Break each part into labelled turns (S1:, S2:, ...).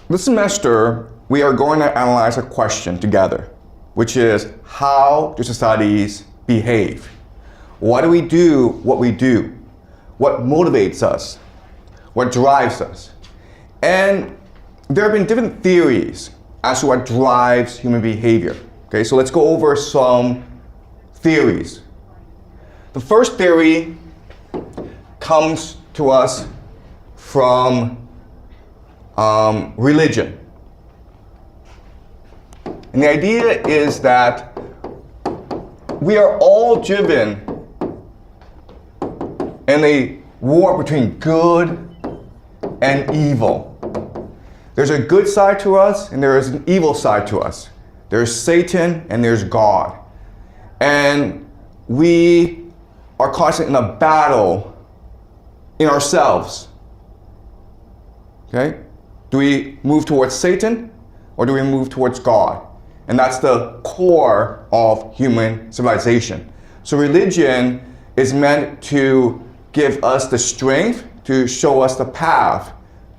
S1: This semester, we are going to analyze a question together, which is, how do societies behave? Why do we do what we do? What motivates us? What drives us? And there have been different theories as to what drives human behavior. Okay, so let's go over some theories. The first theory comes to us from religion. And the idea is that we are all driven in a war between good and evil. There's a good side to us and there is an evil side to us. There's Satan and there's God. And we are constantly in a battle in ourselves. Okay? Do we move towards Satan or do we move towards God? And that's the core of human civilization. So religion is meant to give us the strength to show us the path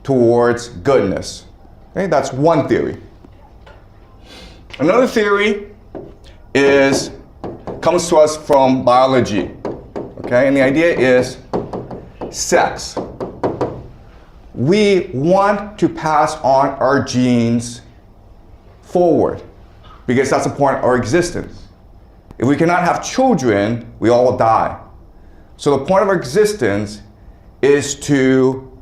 S1: towards goodness. Okay, that's one theory. Another theory comes to us from biology. Okay, and the idea is sex. We want to pass on our genes forward because that's the point of our existence. If we cannot have children, we all die. So the point of our existence is to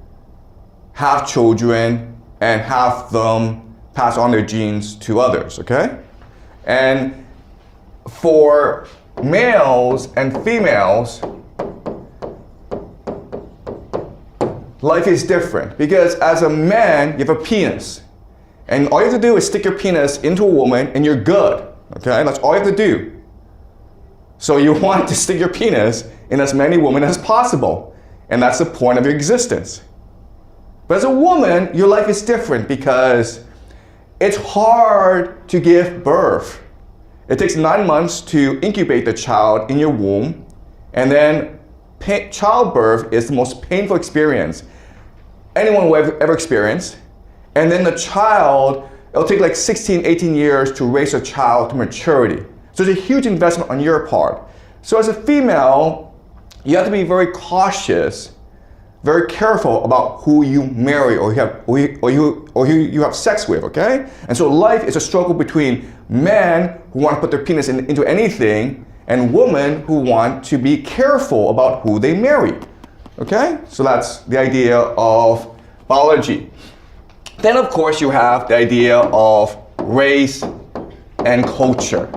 S1: have children and have them pass on their genes to others, okay? And for males and females, life is different because as a man, you have a penis. And all you have to do is stick your penis into a woman and you're good, okay? That's all you have to do. So you want to stick your penis in as many women as possible. And that's the point of your existence. But as a woman, your life is different because it's hard to give birth. It takes 9 months to incubate the child in your womb. And then childbirth is the most painful experience anyone will ever experience. And then the child, it'll take like 16, 18 years to raise a child to maturity. So it's a huge investment on your part. So as a female, you have to be very cautious, very careful about who you marry or who you have sex with, okay? And so life is a struggle between men who want to put their penis into anything and women who want to be careful about who they marry, okay? So that's the idea of biology. Then of course you have the idea of race and culture.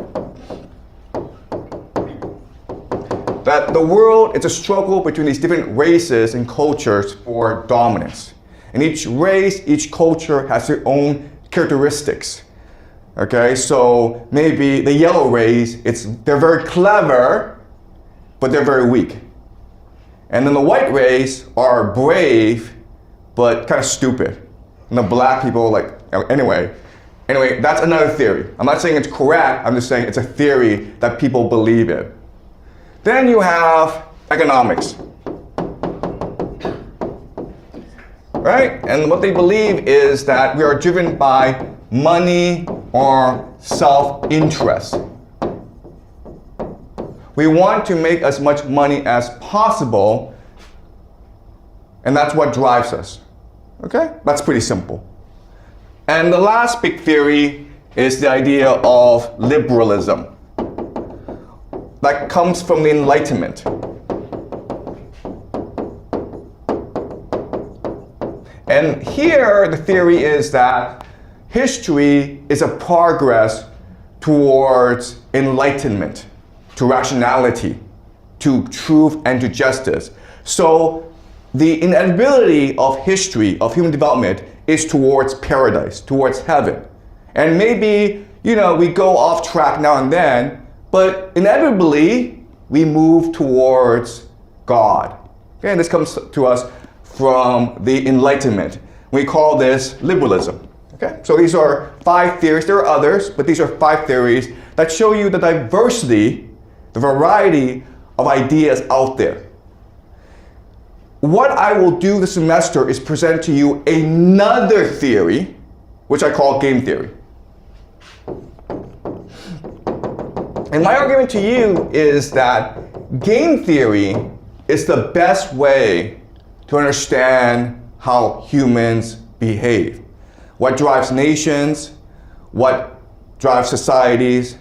S1: That the world is a struggle between these different races and cultures for dominance. And each race, each culture has their own characteristics. Okay, so maybe the yellow race, they're very clever, but they're very weak. And then the white race are brave, but kind of stupid. And the black people, anyway, that's another theory. I'm not saying it's correct, I'm just saying it's a theory that people believe in. Then you have economics, right? And what they believe is that we are driven by money or self-interest. We want to make as much money as possible, and that's what drives us, okay? That's pretty simple. And the last big theory is the idea of liberalism. That comes from the Enlightenment. And here the theory is that history is a progress towards enlightenment, to rationality, to truth and to justice. So the inevitability of history, of human development, is towards paradise, towards heaven. And maybe, we go off track now and then, but inevitably, we move towards God. Okay, and this comes to us from the Enlightenment. We call this liberalism. Okay, so these are 5 theories. There are others, but these are 5 theories that show you the diversity, the variety of ideas out there. What I will do this semester is present to you another theory which I call game theory. And my argument to you is that game theory is the best way to understand how humans behave. What drives nations, what drives societies,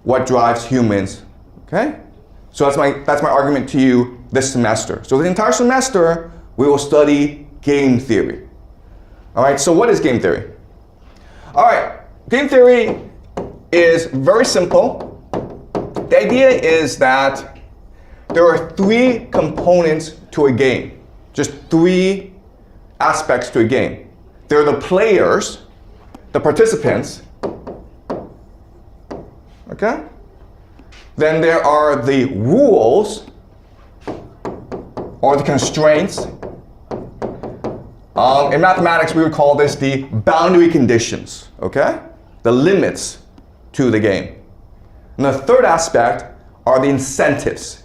S1: what drives humans, okay? So that's my argument to you this semester. So the entire semester, we will study game theory. All right, so what is game theory? All right, game theory is very simple. The idea is that there are three components to a game, just three aspects to a game. There are the players, the participants, okay? Then there are the rules or the constraints. In mathematics, we would call this the boundary conditions, okay? The limits to the game. And the third aspect are the incentives.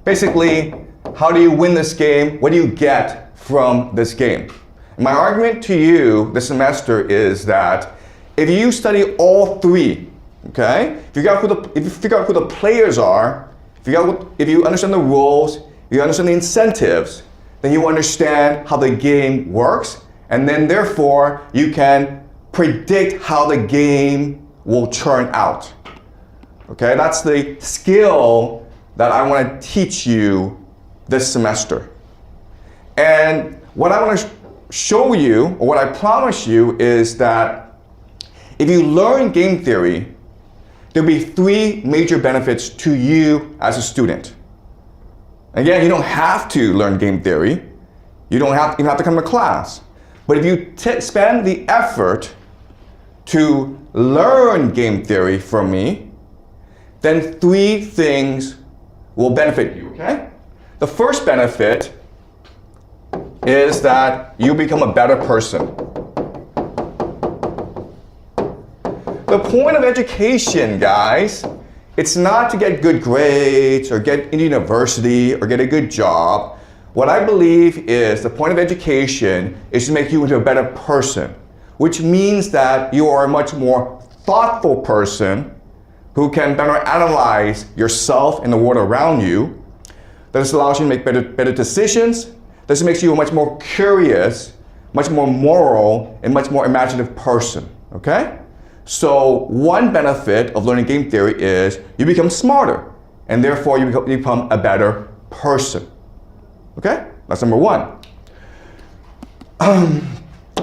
S1: Basically, how do you win this game? What do you get from this game? And my argument to you this semester is that if you study all three, okay? If you figure out who the players are, if you understand the rules, if you understand the incentives, then you understand how the game works, and then therefore you can predict how the game will turn out. Okay, that's the skill that I want to teach you this semester. And what I want to show you, or what I promise you, is that if you learn game theory, there'll be three major benefits to you as a student. Again, you don't have to learn game theory. You don't have to come to class. But if you spend the effort to learn game theory from me, then three things will benefit you, okay? The first benefit is that you become a better person. The point of education, guys, it's not to get good grades or get into university or get a good job. What I believe is the point of education is to make you into a better person, which means that you are a much more thoughtful person who can better analyze yourself and the world around you. This allows you to make better decisions. This makes you a much more curious, much more moral, and much more imaginative person, okay? So one benefit of learning game theory is you become smarter, and therefore you become a better person, okay? That's number one.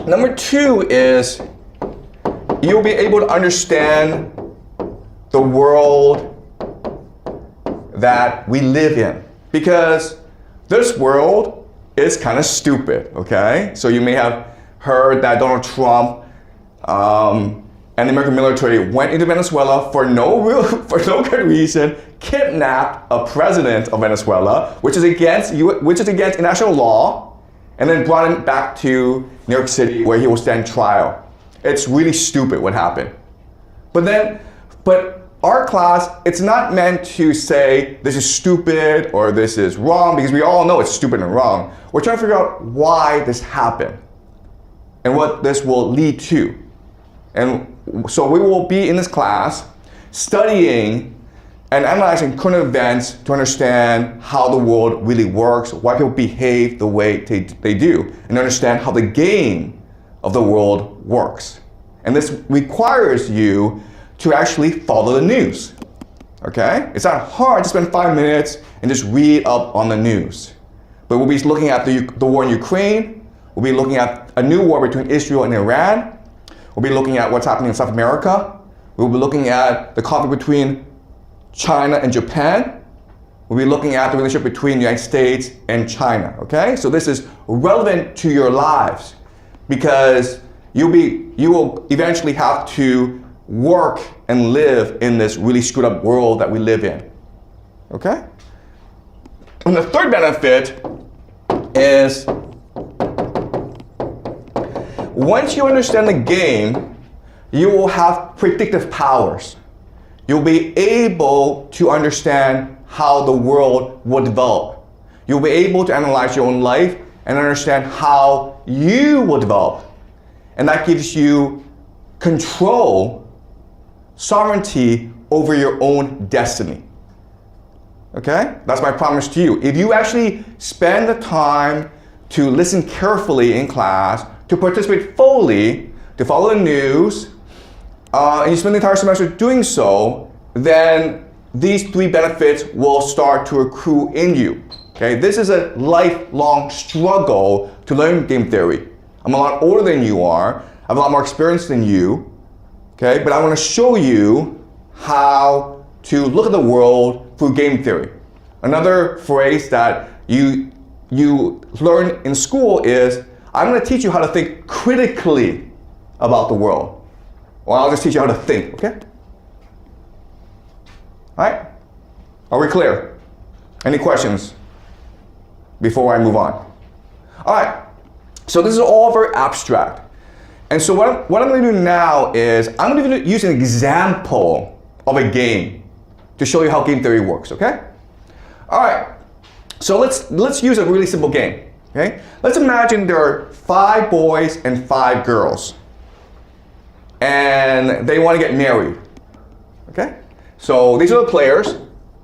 S1: Number two is you'll be able to understand the world that we live in, because this world is kind of stupid, okay? So you may have heard that Donald Trump and the American military went into Venezuela for no good reason, kidnapped a president of Venezuela, which is against international law, and then brought him back to New York City where he will stand trial. It's really stupid what happened. But our class, it's not meant to say this is stupid or this is wrong, because we all know it's stupid and wrong. We're trying to figure out why this happened and what this will lead to. And so we will be in this class studying and analyzing current events to understand how the world really works, why people behave the way they do, and understand how the game of the world works. And this requires you to actually follow the news, okay? It's not hard to spend 5 minutes and just read up on the news. But we'll be looking at the war in Ukraine, we'll be looking at a new war between Israel and Iran, we'll be looking at what's happening in South America, we'll be looking at the conflict between China and Japan, we'll be looking at the relationship between the United States and China, okay? So this is relevant to your lives because you will eventually have to work and live in this really screwed up world that we live in, okay? And the third benefit is once you understand the game, you will have predictive powers. You'll be able to understand how the world will develop. You'll be able to analyze your own life and understand how you will develop. And that gives you control, sovereignty over your own destiny. Okay? That's my promise to you. If you actually spend the time to listen carefully in class, to participate fully, to follow the news, and you spend the entire semester doing so, then these 3 benefits will start to accrue in you. Okay? This is a lifelong struggle to learn game theory. I'm a lot older than you are. I have a lot more experience than you. Okay? But I want to show you how to look at the world through game theory. Another phrase that you learn in school is, I'm going to teach you how to think critically about the world. Or I'll just teach you how to think, okay? All right? Are we clear? Any questions before I move on? All right. So this is all very abstract. And so what I'm going to do now is I'm going to use an example of a game to show you how game theory works, okay? All right. So let's use a really simple game, okay? Let's imagine there are 5 boys and 5 girls. And they want to get married, okay? So these are the players.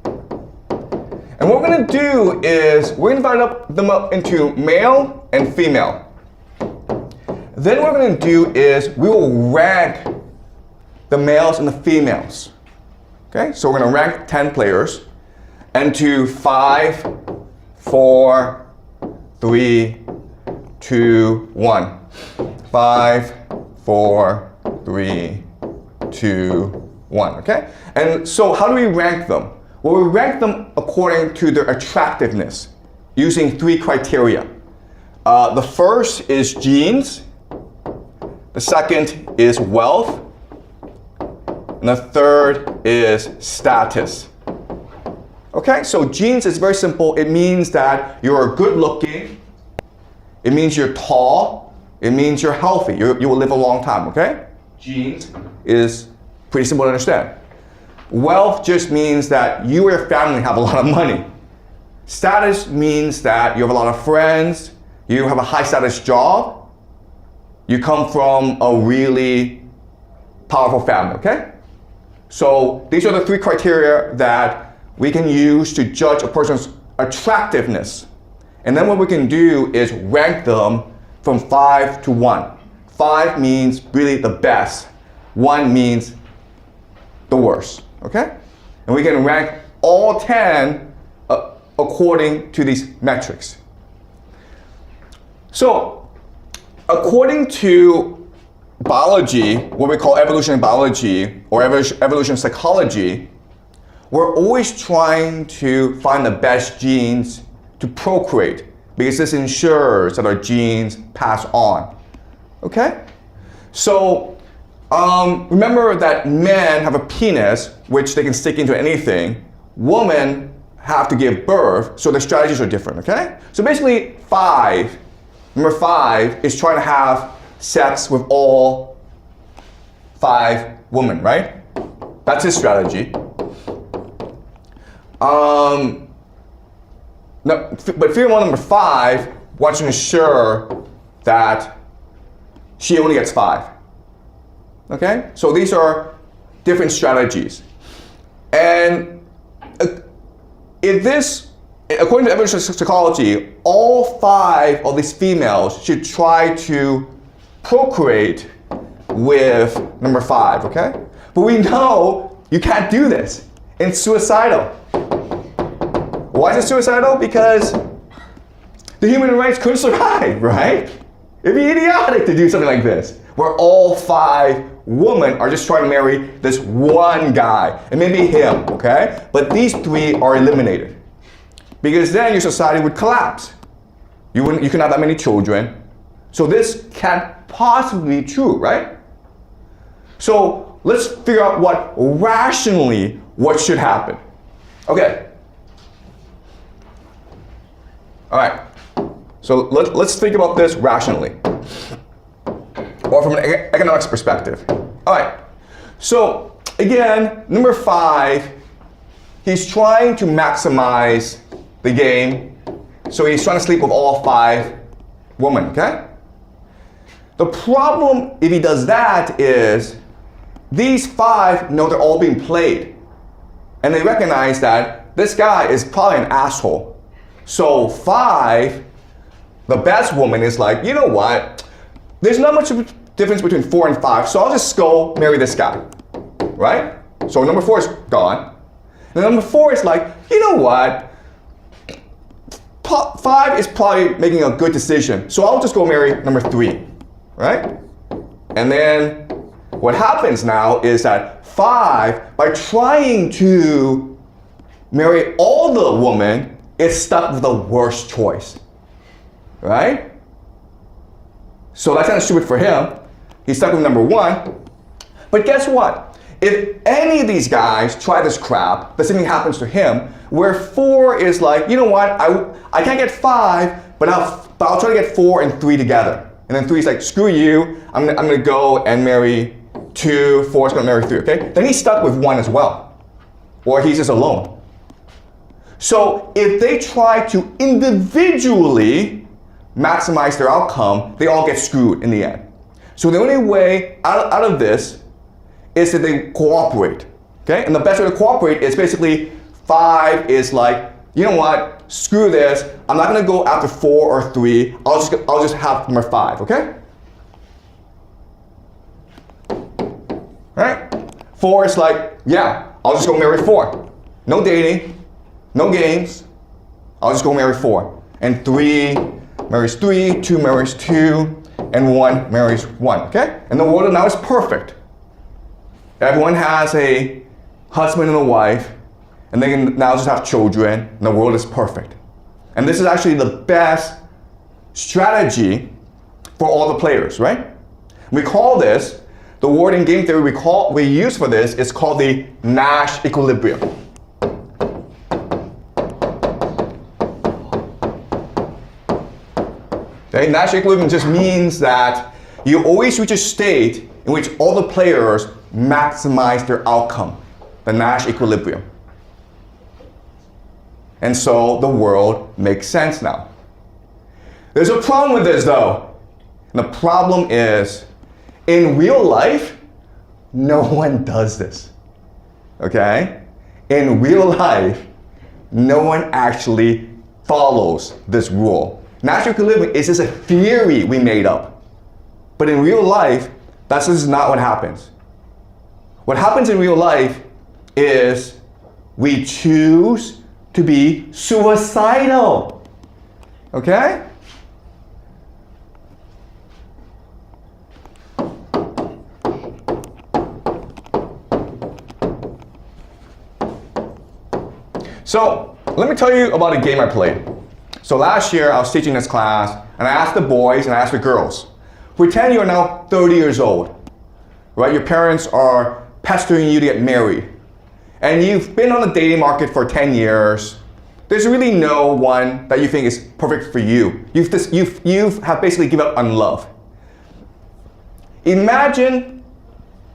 S1: And what we're going to do is we're going to divide them up into male and female. Then what we're going to do is we will rank the males and the females. Okay, so we're going to rank 10 players into 5, 4, 3, 2, 1. 5, 4, 3, 2, 1, okay? And so how do we rank them? Well, we rank them according to their attractiveness using 3 criteria. The first is genes, the second is wealth, and the third is status. Okay, so genes is very simple. It means that you're good looking, it means you're tall, it means you're healthy, you will live a long time, okay? Genes is pretty simple to understand. Wealth just means that you or your family have a lot of money. Status means that you have a lot of friends, you have a high status job, you come from a really powerful family, okay? So these are the 3 criteria that we can use to judge a person's attractiveness. And then what we can do is rank them from 5 to 1. 5 means really the best. 1 means the worst, okay? And we can rank all 10 according to these metrics. So, according to biology, what we call evolutionary biology or evolution psychology, we're always trying to find the best genes to procreate because this ensures that our genes pass on. Okay? So, remember that men have a penis, which they can stick into anything. Women have to give birth, so their strategies are different, okay? So basically, number 5 is trying to have sex with all 5 women, right? That's his strategy. But female number 5 wants to ensure that she only gets 5. Okay? So these are different strategies. And according to evolutionary psychology, all 5 of these females should try to procreate with number 5, okay? But we know you can't do this. It's suicidal. Why is it suicidal? Because the human race couldn't survive, right? It'd be idiotic to do something like this, where all 5 women are just trying to marry this one guy, and maybe him, okay? But these 3 are eliminated. Because then your society would collapse. You couldn't have that many children. So this can't possibly be true, right? So let's figure out what should happen. Okay. All right. So let's think about this rationally, or from an economics perspective. All right. So again, number 5, he's trying to maximize the game. So he's trying to sleep with all 5 woman, okay? The problem if he does that is these 5 know they're all being played. And they recognize that this guy is probably an asshole. So 5, the best woman is like, you know what? There's not much difference between 4 and 5, so I'll just go marry this guy, right? So number 4 is gone. And number 4 is like, you know what? 5 is probably making a good decision, so I'll just go marry number 3, right? And then what happens now is that 5, by trying to marry all the women, is stuck with the worst choice, right? So that's kind of stupid for him. He's stuck with number 1. But guess what? If any of these guys try this crap, the same thing happens to him, where 4 is like, you know what, I can't get 5, but I'll try to get 4 and 3 together. And then 3 is like, screw you, I'm gonna go and marry 2, 4 is gonna marry 3, okay? Then he's stuck with 1 as well, or he's just alone. So if they try to individually maximize their outcome, they all get screwed in the end. So the only way out of this is that they cooperate, okay? And the best way to cooperate is basically 5 is like, you know what, screw this, I'm not gonna go after 4 or 3, I'll just have number 5, okay? Right? 4 is like, yeah, I'll just go marry 4. No dating, no games, I'll just go marry 4. And 3 marries 3, 2 marries 2, and 1 marries 1, okay? And the world now is perfect. Everyone has a husband and a wife, and they can now just have children, and the world is perfect. And this is actually the best strategy for all the players, right? We call this, the word in game theory we use for this is called the Nash equilibrium. Okay, Nash equilibrium just means that you always reach a state in which all the players maximize their outcome, the Nash equilibrium. And so the world makes sense now. There's a problem with this though. And the problem is, in real life, no one does this, okay? In real life, no one actually follows this rule. Nash equilibrium is just a theory we made up. But in real life, that's just not what happens. What happens in real life is we choose to be suicidal, okay? So let me tell you about a game I played. So last year I was teaching this class and I asked the boys and I asked the girls, pretend you are now 30 years old, right? Your parents are pestering you to get married and you've been on the dating market for 10 years. There's really no one that you think is perfect for you. You've basically given up on love. Imagine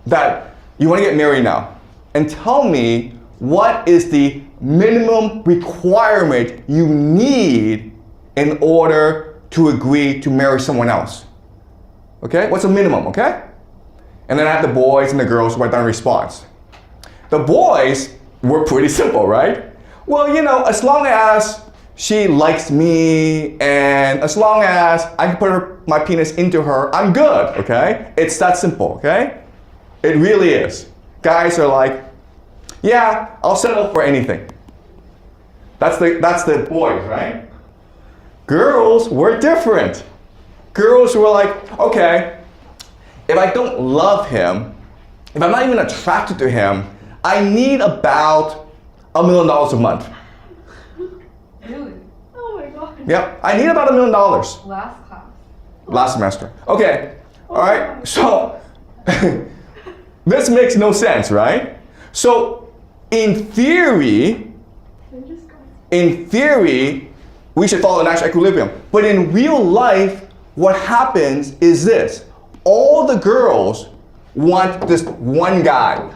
S1: that you want to get married now and tell me what is the minimum requirement you need in order to agree to marry someone else. Okay, what's the minimum, okay? And then I have the boys and the girls write down a response. The boys were pretty simple, right? Well, you know, as long as she likes me and as long as I can put my penis into her, I'm good, okay? It's that simple, okay? It really is. Guys are like, yeah, I'll settle for anything. That's the boys, right? Girls were different. Girls were like, okay, if I don't love him, if I'm not even attracted to him, I need about $1 million a month.
S2: Really? Oh my god.
S1: Yep, I need about $1 million.
S2: Last class.
S1: Last semester. Okay, all right, so this makes no sense, right? So in theory, we should follow the Nash equilibrium. But in real life, what happens is this. All the girls want this one guy.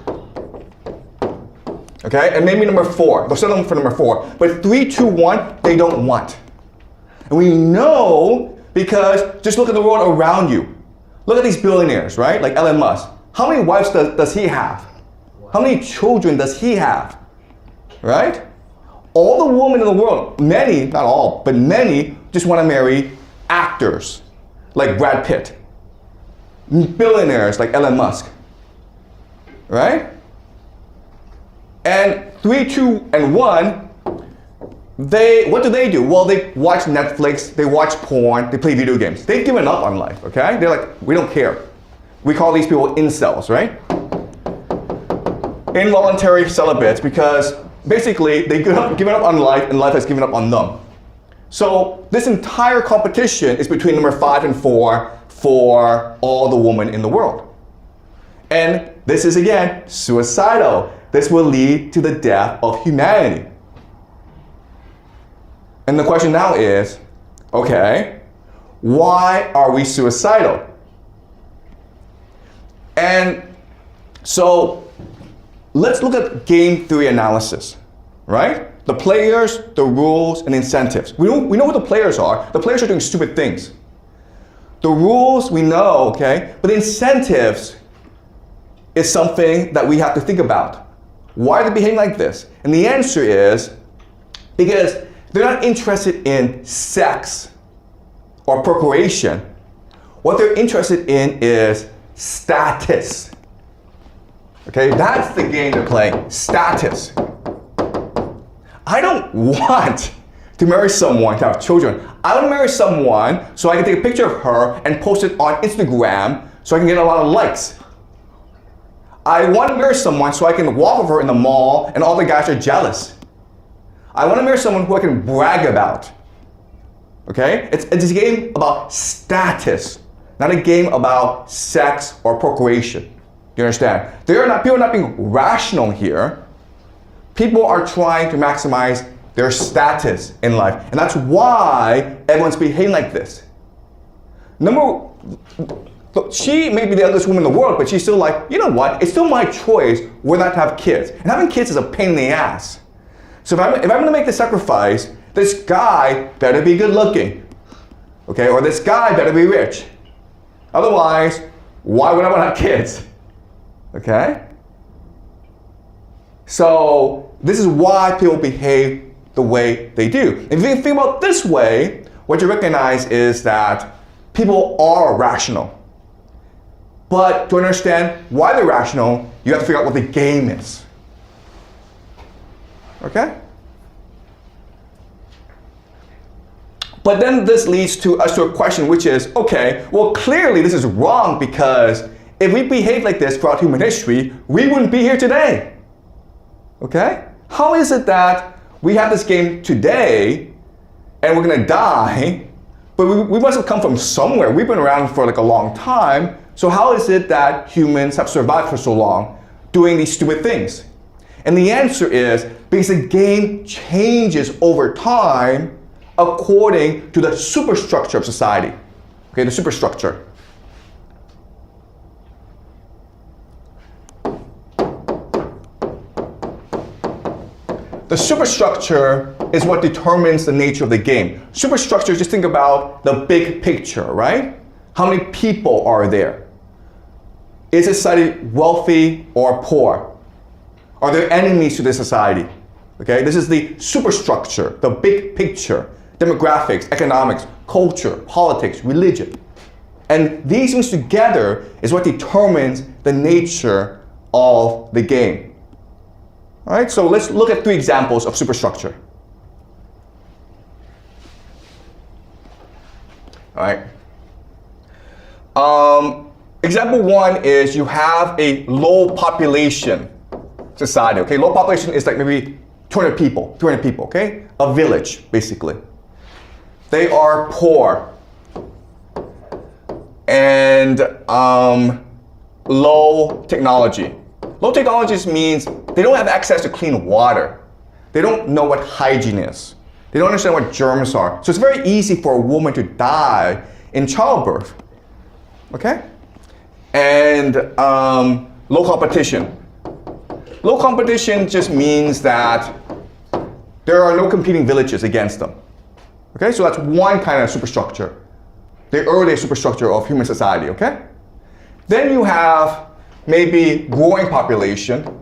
S1: Okay, and maybe number 4. They'll settle for number 4. But 3, 2, 1, they don't want. And we know Because just look at the world around you. Look at these billionaires, right? Like Elon Musk. How many wives does he have? How many children does he have? Right? All the women in the world, many, not all, but many, just want to marry actors like Brad Pitt. Billionaires like Elon Musk. Right? And 3, 2, and 1, what do? Well, they watch Netflix, they watch porn, they play video games. They've given up on life, okay? They're like, we don't care. We call these people incels, right? Involuntary celibates, because basically they've given up on life and life has given up on them. So this entire competition is between number 5 and 4 for all the women in the world. And this is, again, suicidal. This will lead to the death of humanity. And the question now is, okay, why are we suicidal? And so let's look at game theory analysis, right? The players, the rules, and incentives. We know what the players are. The players are doing stupid things. The rules we know, okay? But the incentives is something that we have to think about. Why are they behaving like this? And the answer is because they're not interested in sex or procreation. What they're interested in is status. Okay, that's the game they're playing, status. I don't want to marry someone to have children. I want to marry someone so I can take a picture of her and post it on Instagram so I can get a lot of likes. I want to marry someone so I can walk with her in the mall and all the guys are jealous. I want to marry someone who I can brag about. Okay? It's a game about status, not a game about sex or procreation. Do you understand? People are not being rational here. People are trying to maximize their status in life. And that's why everyone's behaving like this. She may be the eldest woman in the world, but she's still like, you know what? It's still my choice whether or not to have kids. And having kids is a pain in the ass. So if I'm going to make the sacrifice, this guy better be good looking, okay? Or this guy better be rich. Otherwise, why would I want to have kids? Okay? So this is why people behave the way they do. If you think about it this way, what you recognize is that people are rational. But to understand why they're rational, you have to figure out what the game is. Okay? But then this leads to us to a question, which is, okay, well, clearly this is wrong, because if we behave like this throughout human history, we wouldn't be here today. Okay? How is it that we have this game today and we're going to die, but we must have come from somewhere. We've been around for like a long time. So how is it that humans have survived for so long doing these stupid things? And the answer is because the game changes over time according to the superstructure of society. Okay, the superstructure. The superstructure is what determines the nature of the game. Superstructure, just think about the big picture, right? How many people are there? Is society wealthy or poor? Are there enemies to this society? Okay, this is the superstructure, the big picture, demographics, economics, culture, politics, religion. And these things together is what determines the nature of the game. All right, so let's look at 3 examples of superstructure. All right. Example 1 is you have a low population society. Okay, low population is like maybe 200 people, okay? A village, basically. They are poor and low technology. Low technology means they don't have access to clean water. They don't know what hygiene is. They don't understand what germs are. So it's very easy for a woman to die in childbirth. Okay? And low competition. Low competition just means that there are no competing villages against them. Okay, so that's one kind of superstructure. the earliest superstructure of human society, okay? Then you have maybe growing population,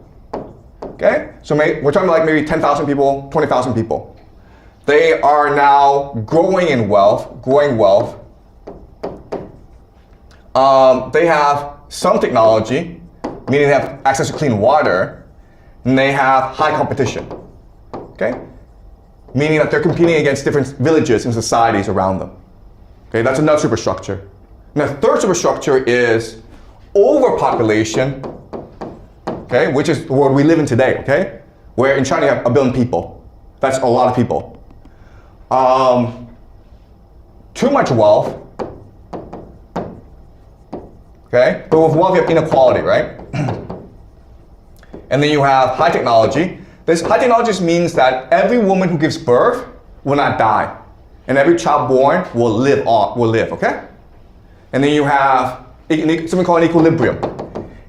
S1: okay? So we're talking like maybe 10,000 people, 20,000 people. They are now growing in wealth, growing wealth. They have some technology, meaning they have access to clean water, and they have high competition, okay? Meaning that they're competing against different villages and societies around them. Okay, that's another superstructure. And the third superstructure is overpopulation, okay, which is the world we live in today, okay? Where in China you have 1 billion people. That's a lot of people. Too much wealth, okay? But with wealth you have inequality, right? And then you have high technology. This high technology means that every woman who gives birth will not die. And every child born will live, okay? And then you have something called an equilibrium.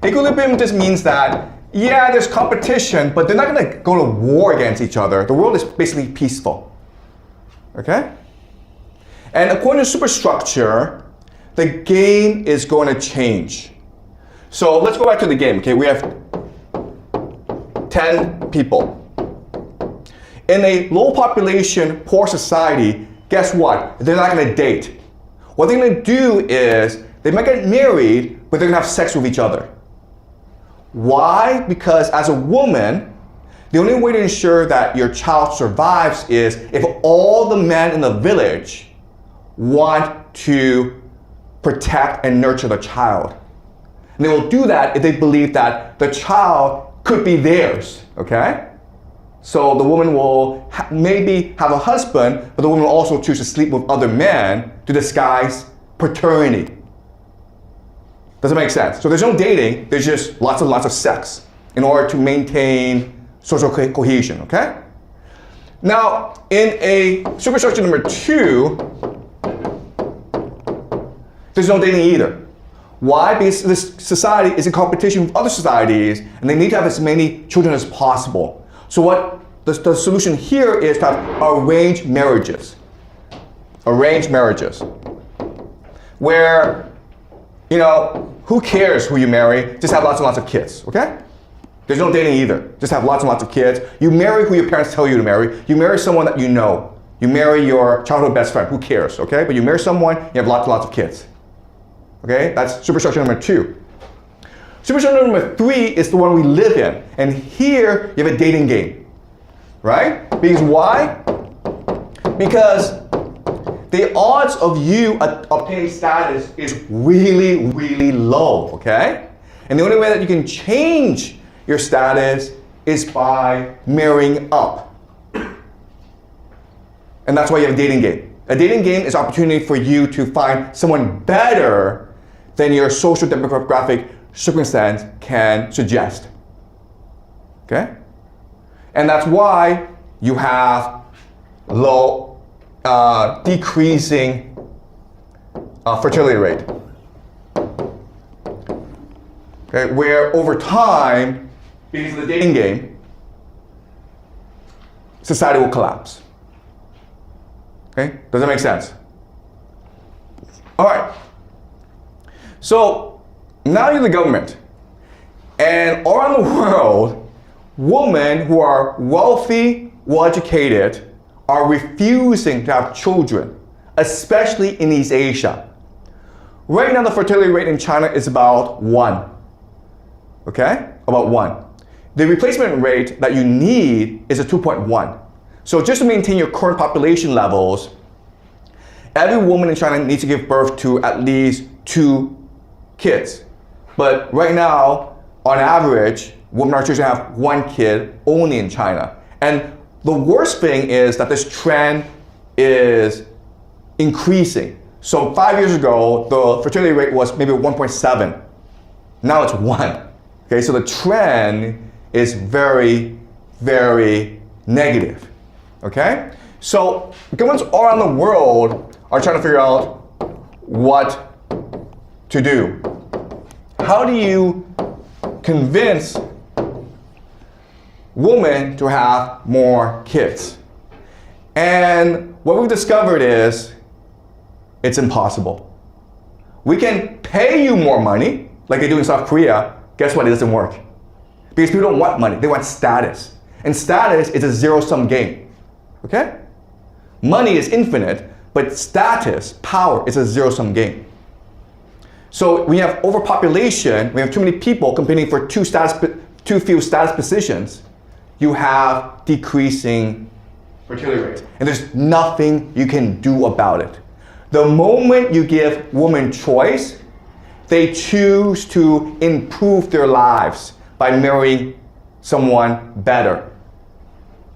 S1: Equilibrium just means that, yeah, there's competition, but they're not gonna go to war against each other. The world is basically peaceful, okay? And according to superstructure, the game is going to change. So let's go back to the game, okay? We have 10 people. In a low population, poor society, guess what? They're not gonna date. What they're gonna do is, they might get married, but they're gonna have sex with each other. Why? Because as a woman, the only way to ensure that your child survives is if all the men in the village want to protect and nurture the child. And they will do that if they believe that the child could be theirs, okay? So the woman will maybe have a husband, but the woman will also choose to sleep with other men to disguise paternity. Does it make sense? So there's no dating, there's just lots and lots of sex in order to maintain social cohesion, okay? Now, in a superstructure number 2, there's no dating either. Why? Because this society is in competition with other societies and they need to have as many children as possible. So what the solution here is to have arranged marriages. Arranged marriages. Where, you know, who cares who you marry? Just have lots and lots of kids, okay? There's no dating either. Just have lots and lots of kids. You marry who your parents tell you to marry. You marry someone that you know. You marry your childhood best friend. Who cares, okay? But you marry someone, you have lots and lots of kids. Okay, that's superstructure number 2. Superstructure number 3 is the one we live in. And here, you have a dating game, right? Because why? Because the odds of you obtaining status is really, really low, okay? And the only way that you can change your status is by marrying up. And that's why you have a dating game. A dating game is an opportunity for you to find someone better than your social demographic circumstance can suggest. Okay? And that's why you have low, decreasing fertility rate. Okay? Where over time, because of the dating game, society will collapse. Okay? Does that make sense? All right. So now you're the government. And around the world, women who are wealthy, well-educated, are refusing to have children, especially in East Asia. Right now, the fertility rate in China is about 1. Okay? About 1. The replacement rate that you need is a 2.1. So just to maintain your current population levels, every woman in China needs to give birth to at least 2 kids. But right now, on average, women are choosing to have 1 kid only in China. And the worst thing is that this trend is increasing. So 5 years ago, the fertility rate was maybe 1.7. Now it's 1. Okay, so the trend is very, very negative. Okay? So governments all around the world are trying to figure out what to do. How do you convince women to have more kids? And what we've discovered is it's impossible. We can pay you more money, like they do in South Korea. Guess what? It doesn't work. Because people don't want money, they want status. And status is a zero-sum game, okay? Money is infinite, but status, power, is a zero-sum game. So when you have overpopulation, when you have too many people competing for too few status positions, you have decreasing fertility rates. And there's nothing you can do about it. The moment you give women choice, they choose to improve their lives by marrying someone better.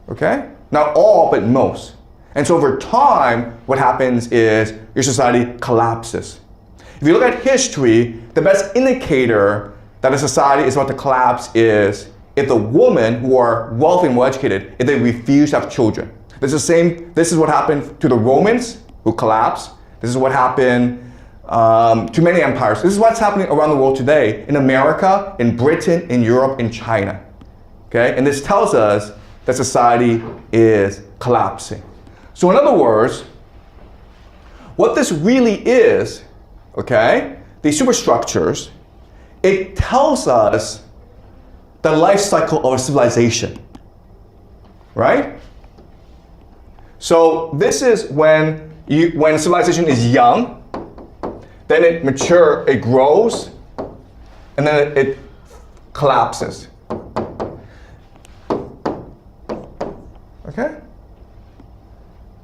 S1: Okay? Not all, but most. And so over time, what happens is your society collapses. If you look at history, the best indicator that a society is about to collapse is if the women who are wealthy and well-educated, if they refuse to have children. This is what happened to the Romans, who collapsed. This is what happened to many empires. This is what's happening around the world today, in America, in Britain, in Europe, in China. Okay? And this tells us that society is collapsing. So in other words, what this really is, okay, these superstructures, it tells us the life cycle of a civilization, right? So this is when civilization is young, then it matures, it grows, and then it collapses. Okay?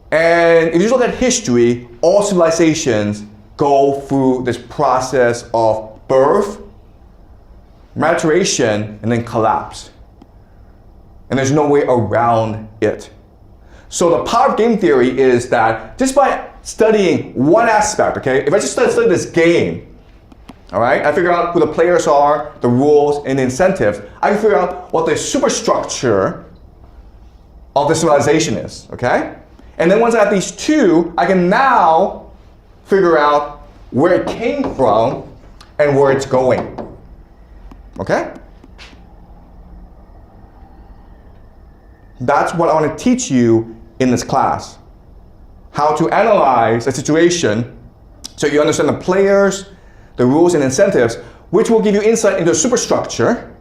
S1: And if you look at history, all civilizations go through this process of birth, maturation, and then collapse. And there's no way around it. So the power of game theory is that just by studying one aspect, okay, if I just study this game, all right, I figure out who the players are, the rules, and the incentives, I can figure out what the superstructure of the civilization is, okay? And then once I have these two, I can now figure out where it came from and where it's going. Okay? That's what I want to teach you in this class. How to analyze a situation so you understand the players, the rules and incentives, which will give you insight into the superstructure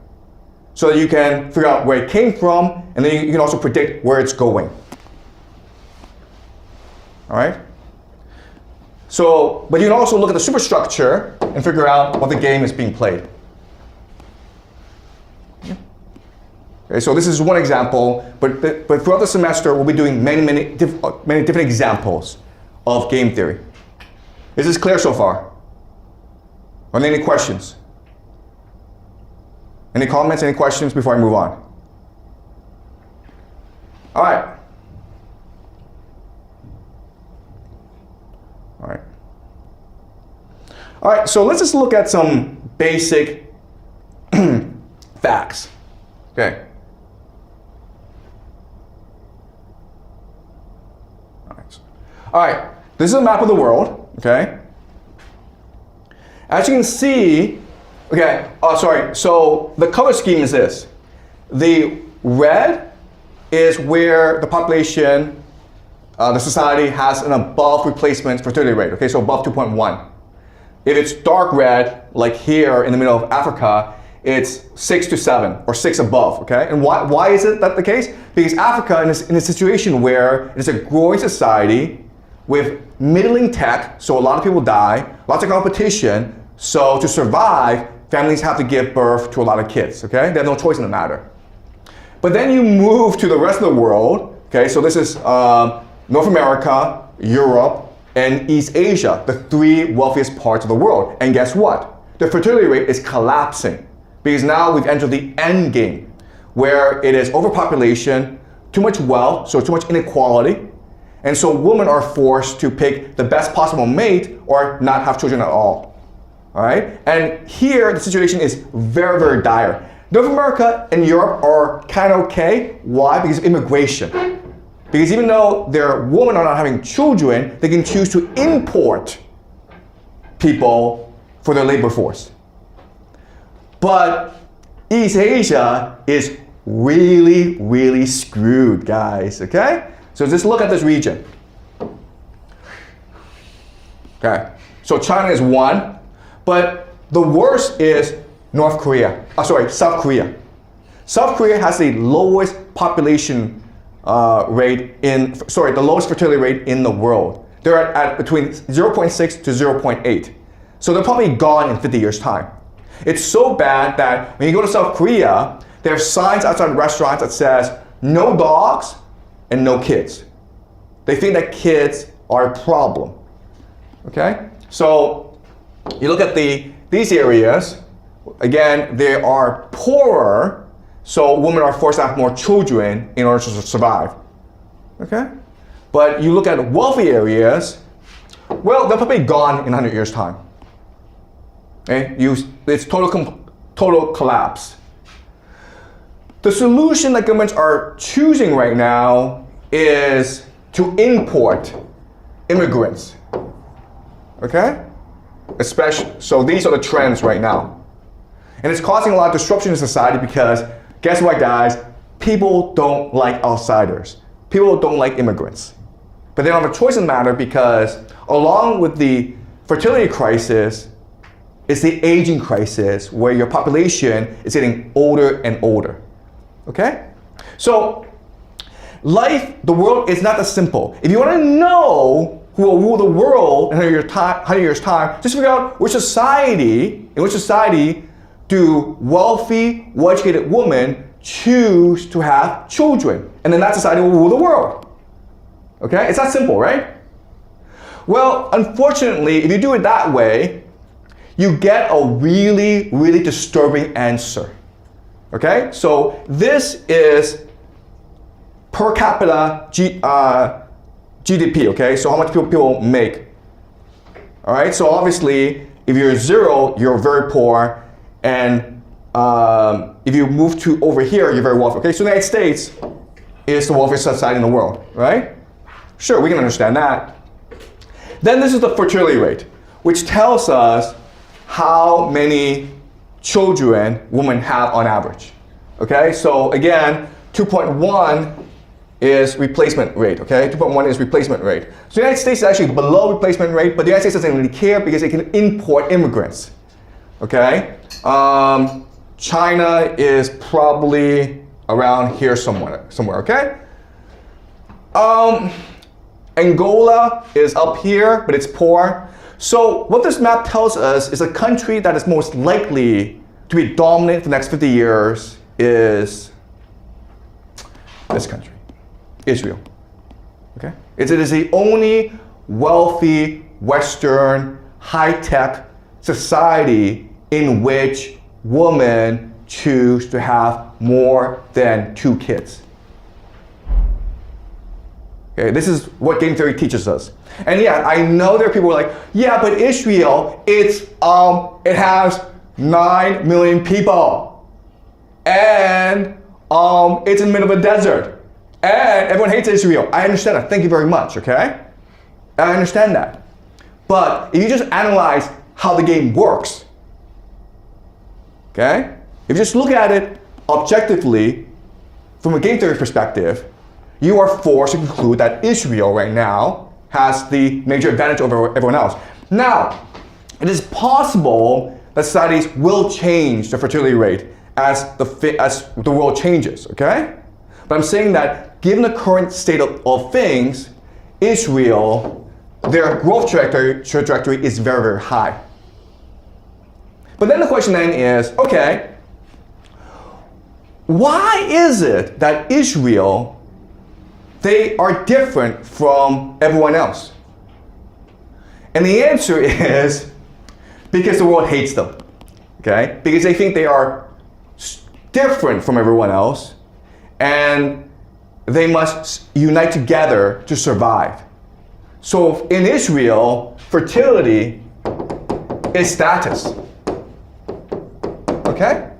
S1: so that you can figure out where it came from, and then you can also predict where it's going. All right? So, but you can also look at the superstructure and figure out what the game is being played. Okay, so this is one example, but throughout the semester we'll be doing many different examples of game theory. Is this clear so far? Are there any questions? Any comments, any questions before I move on? All right. All right. All right, so let's just look at some basic facts. Okay. All right, this is a map of the world, okay? As you can see, okay, so the color scheme is this. The red is where the population, the society has an above replacement fertility rate, okay, so above 2.1. If it's dark red, like here in the middle of Africa, it's 6 to 7, or 6 above, okay? And why is it that the case? Because Africa is in a situation where it is a growing society with middling tech, so a lot of people die, lots of competition, so to survive, families have to give birth to a lot of kids, okay? They have no choice in the matter. But then you move to the rest of the world, okay? So this is North America, Europe, and East Asia, the 3 wealthiest parts of the world. And guess what? The fertility rate is collapsing because now we've entered the end game where it is overpopulation, too much wealth, so too much inequality. And so women are forced to pick the best possible mate or not have children at all. All right? And here the situation is very, very dire. North America and Europe are kind of okay. Why? Because of immigration. Because even though their women are not having children, they can choose to import people for their labor force. But East Asia is really, really screwed, guys, okay? So just look at this region. Okay, So China is 1, but the worst is South Korea. South Korea has the lowest population the lowest fertility rate in the world. They're at between 0.6 to 0.8. So they're probably gone in 50 years' time. It's so bad that when you go to South Korea, they have signs outside restaurants that says, no dogs and no kids. They think that kids are a problem. Okay? So you look at these areas, again, they are poorer, so women are forced to have more children in order to survive. Okay? But you look at wealthy areas, well, they're probably gone in 100 years' time. Okay? It's total collapse. The solution that governments are choosing right now is to import immigrants. Okay? So these are the trends right now. And it's causing a lot of disruption in society because, guess what, guys? People don't like outsiders. People don't like immigrants. But they don't have a choice in the matter because along with the fertility crisis, it's the aging crisis where your population is getting older and older. Okay? So the world is not that simple. If you want to know who will rule the world in 100 years' time, just figure out in which society do wealthy, well-educated women choose to have children, and then that society will rule the world. Okay? It's that simple, right? Well, unfortunately, if you do it that way, you get a really, really disturbing answer. Okay? So this is per capita GDP, okay? So how much people make. All right? So obviously, if you're 0, you're very poor, and if you move to over here, you're very wealthy. Okay? So the United States is the wealthiest society in the world, right? Sure, we can understand that. Then this is the fertility rate, which tells us how many children women have on average. Okay, so again, 2.1 is replacement rate. Okay, 2.1 is replacement rate. So the United States is actually below replacement rate, but the United States doesn't really care because it can import immigrants. Okay, China is probably around here somewhere. Okay. Angola is up here, but it's poor. So what this map tells us is a country that is most likely to be dominant for the next 50 years is this country, Israel. Okay? It is the only wealthy, Western, high-tech society in which women choose to have more than 2 kids. Okay, this is what game theory teaches us. And yeah, I know there are people who are like, yeah, but Israel, it has 9 million people. And it's in the middle of a desert. And everyone hates Israel. I understand that. Thank you very much, okay? I understand that. But if you just analyze how the game works, okay? If you just look at it objectively from a game theory perspective, you are forced to conclude that Israel right now has the major advantage over everyone else. Now, it is possible that societies will change the fertility rate as the world changes, okay? But I'm saying that given the current state of things, Israel, their growth trajectory is very, very high. But then the question then is, okay, why is it that Israel, they are different from everyone else? And the answer is because the world hates them, okay? Because they think they are different from everyone else and they must unite together to survive. So in Israel, fertility is status, okay?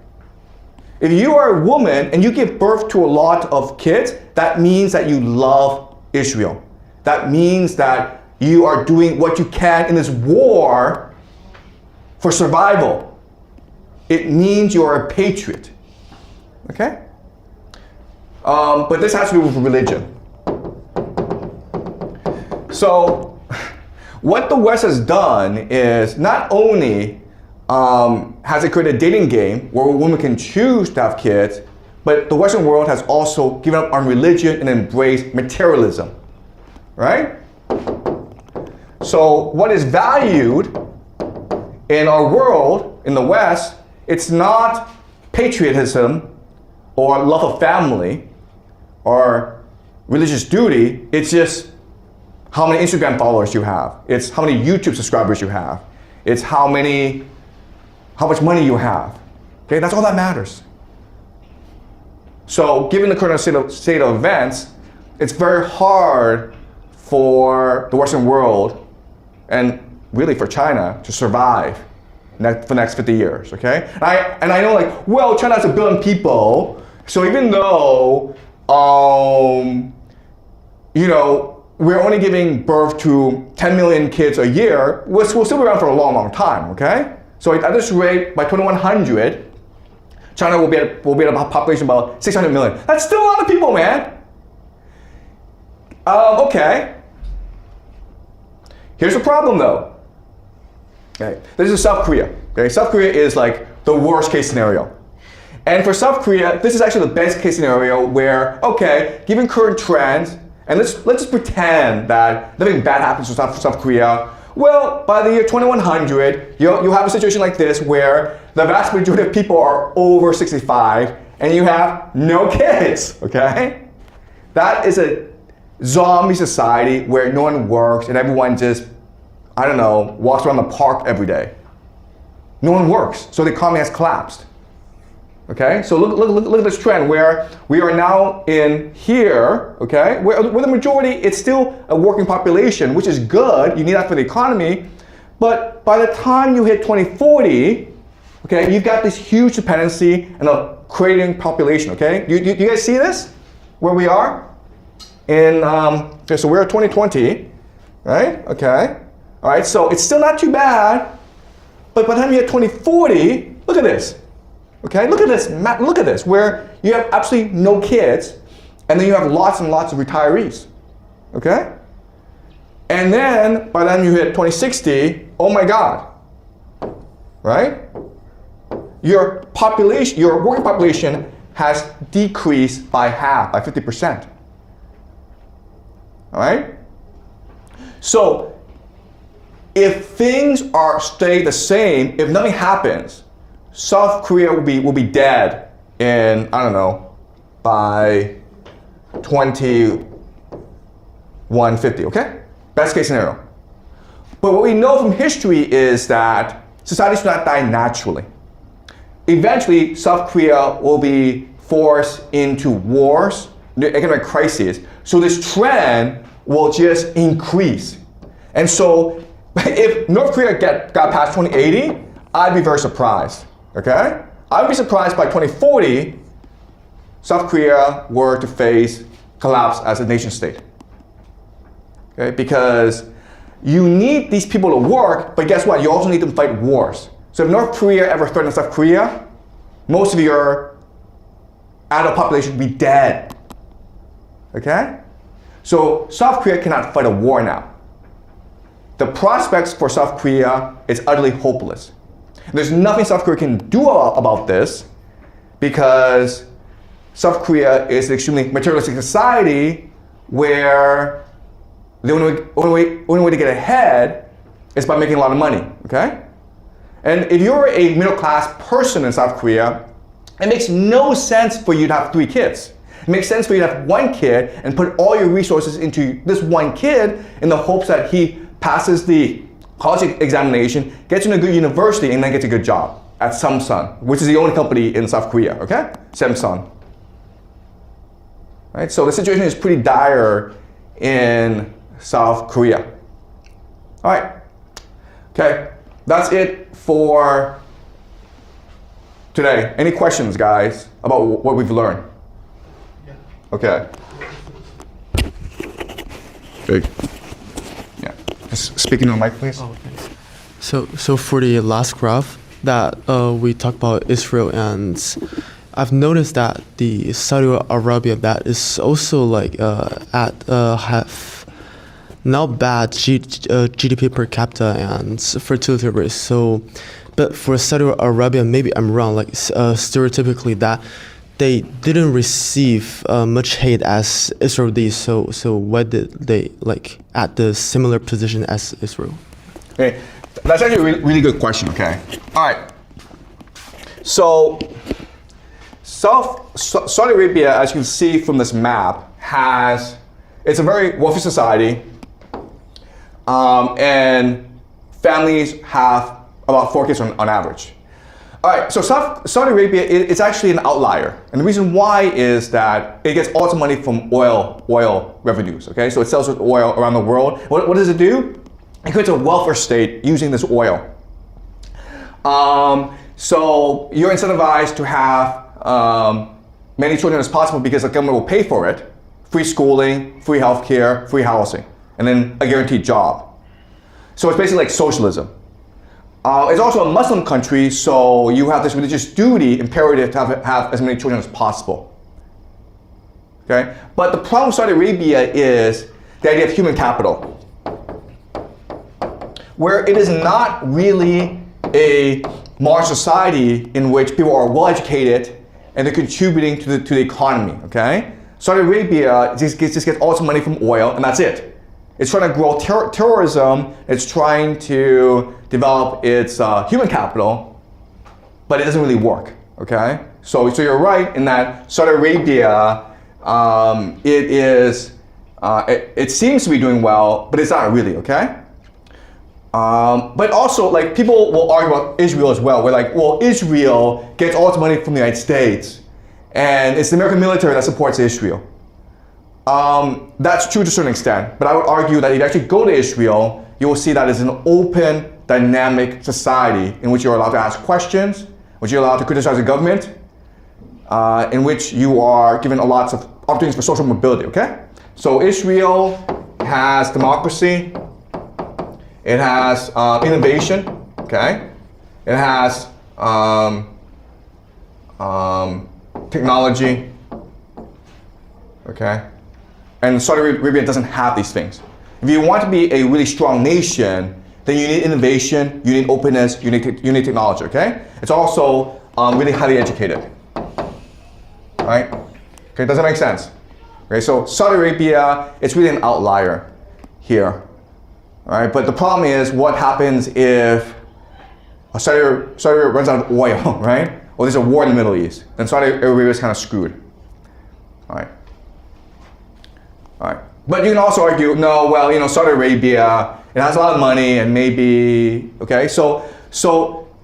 S1: If you are a woman and you give birth to a lot of kids, that means that you love Israel. That means that you are doing what you can in this war for survival. It means you are a patriot. Okay? But this has to do with religion. So, What the West has done is not only has it created a dating game where a woman can choose to have kids, but the Western world has also given up on religion and embraced materialism, right? So what is valued in our world, in the West, it's not patriotism or love of family or religious duty, it's just how many Instagram followers you have. It's how many YouTube subscribers you have. It's how much money you have. Okay, that's all that matters. So given the current state of events, it's very hard for the Western world and really for China to survive for the next 50 years, okay? And I know like, well, China has 1 billion people, so even though, you know, we're only giving birth to 10 million kids a year, we'll still be around for a long, long time, okay? So at this rate, by 2100, China will be at a population of about 600 million. That's still a lot of people, man. Okay. Here's the problem though. Okay, this is South Korea. Okay, South Korea is like the worst case scenario. And for South Korea, this is actually the best case scenario where, okay, given current trends, and let's just pretend that nothing bad happens to South Korea. Well, by the year 2100, you'll have a situation like this where the vast majority of people are over 65 and you have no kids, okay? That is a zombie society where no one works and everyone just, I don't know, walks around the park every day. No one works, so the economy has collapsed. Okay, so look at this trend where we are now in here, okay, where the majority, it's still a working population, which is good, you need that for the economy, but by the time you hit 2040, okay, you've got this huge dependency and a creating population, okay? You guys see this, where we are? Okay, so we're at 2020, right, okay, all right, so it's still not too bad, but by the time you hit 2040, look at this. Okay, look at this, where you have absolutely no kids, and then you have lots and lots of retirees, okay? And then, by the time you hit 2060, oh my God, right? Your population, your working population has decreased by half, by 50%, all right? So, if things stay the same, if nothing happens, South Korea will be dead in, I don't know, by 2150, okay? Best case scenario. But what we know from history is that societies do not die naturally. Eventually, South Korea will be forced into wars, economic crises. So this trend will just increase. And so if North Korea got past 2080, I'd be very surprised. Okay? I'd be surprised by 2040, South Korea were to face collapse as a nation state. Okay? Because you need these people to work, but guess what? You also need them to fight wars. So if North Korea ever threatens South Korea, most of your adult population would be dead. Okay? So South Korea cannot fight a war now. The prospects for South Korea is utterly hopeless. There's nothing South Korea can do about this because South Korea is an extremely materialistic society where the only way to get ahead is by making a lot of money, okay? And if you're a middle-class person in South Korea, it makes no sense for you to have 3 kids. It makes sense for you to have 1 kid and put all your resources into this 1 kid in the hopes that he passes the college examination, gets into a good university, and then gets a good job at Samsung, which is the only company in South Korea, okay? Samsung. Right? So the situation is pretty dire in South Korea. All right. Okay, that's it for today. Any questions, guys, about what we've learned? Yeah. Okay. Big. Yeah. Just speaking on the mic, please.
S3: Oh, thanks. So for the last graph that we talked about Israel, and I've noticed that the Saudi Arabia that is also like at half not bad GDP per capita and fertility rate. So, but for Saudi Arabia, maybe I'm wrong. Like stereotypically, that they didn't receive much hate as Israel did. So why did they like at the similar position as Israel?
S1: Okay, that's actually a really good question. Okay, all right. So Saudi Arabia, as you can see from this map, it's a very wealthy society, and families have about 4 kids on average. All right, so Saudi Arabia it's actually an outlier, and the reason why is that it gets all its money from oil revenues. Okay, so it sells oil around the world. What does it do? It creates a welfare state using this oil. So you're incentivized to have many children as possible because the government will pay for it. Free schooling, free healthcare, free housing, and then a guaranteed job. So it's basically like socialism. It's also a Muslim country, so you have this religious duty, imperative to have as many children as possible. Okay? But the problem with Saudi Arabia is the idea of human capital, where it is not really a modern society in which people are well educated and they're contributing to the economy. Okay? Saudi Arabia just gets all its money from oil, and that's it. It's trying to grow terrorism. It's trying to develop its human capital, but it doesn't really work. Okay, so you're right in that Saudi Arabia, it seems to be doing well, but it's not really. Okay, but also like people will argue about Israel as well. We're like, well, Israel gets all its money from the United States, and it's the American military that supports Israel. That's true to a certain extent, but I would argue that if you actually go to Israel, you will see that it's an open, dynamic society in which you're allowed to ask questions, in which you're allowed to criticize the government, in which you are given lots of opportunities for social mobility, okay? So Israel has democracy, it has innovation, okay? It has technology, okay? And Saudi Arabia doesn't have these things. If you want to be a really strong nation, then you need innovation, you need openness, you need technology, okay? It's also really highly educated, right? Okay, does that make sense? Okay, so Saudi Arabia, it's really an outlier here, right? But the problem is what happens if Saudi Arabia runs out of oil, right? Or there's a war in the Middle East, then Saudi Arabia is kind of screwed, all right? All right. But you can also argue, no, well, you know, Saudi Arabia, it has a lot of money and maybe, okay? So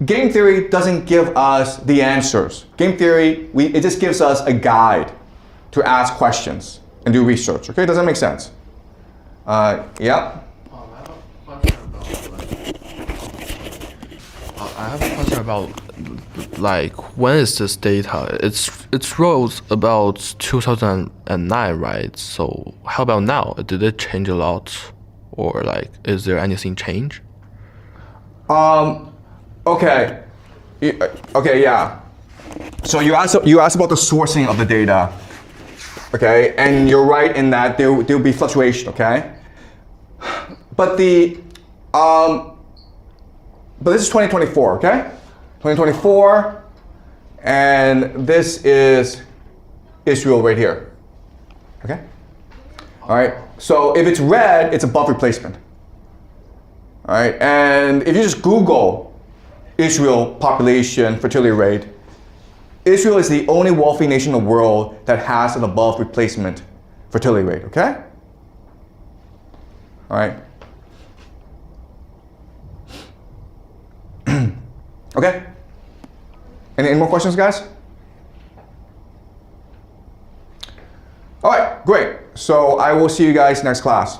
S1: game theory doesn't give us the answers. Game theory, it just gives us a guide to ask questions and do research, okay? Does that make sense? Yeah?
S4: I have a question about like when is this data? It's rose about 2009, right? So how about now? Did it change a lot, or like is there anything change?
S1: Okay, yeah. So you asked about the sourcing of the data, okay? And you're right in that there will be fluctuation, okay? But but this is 2024, okay? 2024, and this is Israel right here, okay? All right, so if it's red, it's above replacement. All right, and if you just Google Israel population fertility rate, Israel is the only wealthy nation in the world that has an above replacement fertility rate, okay? All right. Okay? Any more questions, guys? All right, great. So I will see you guys next class.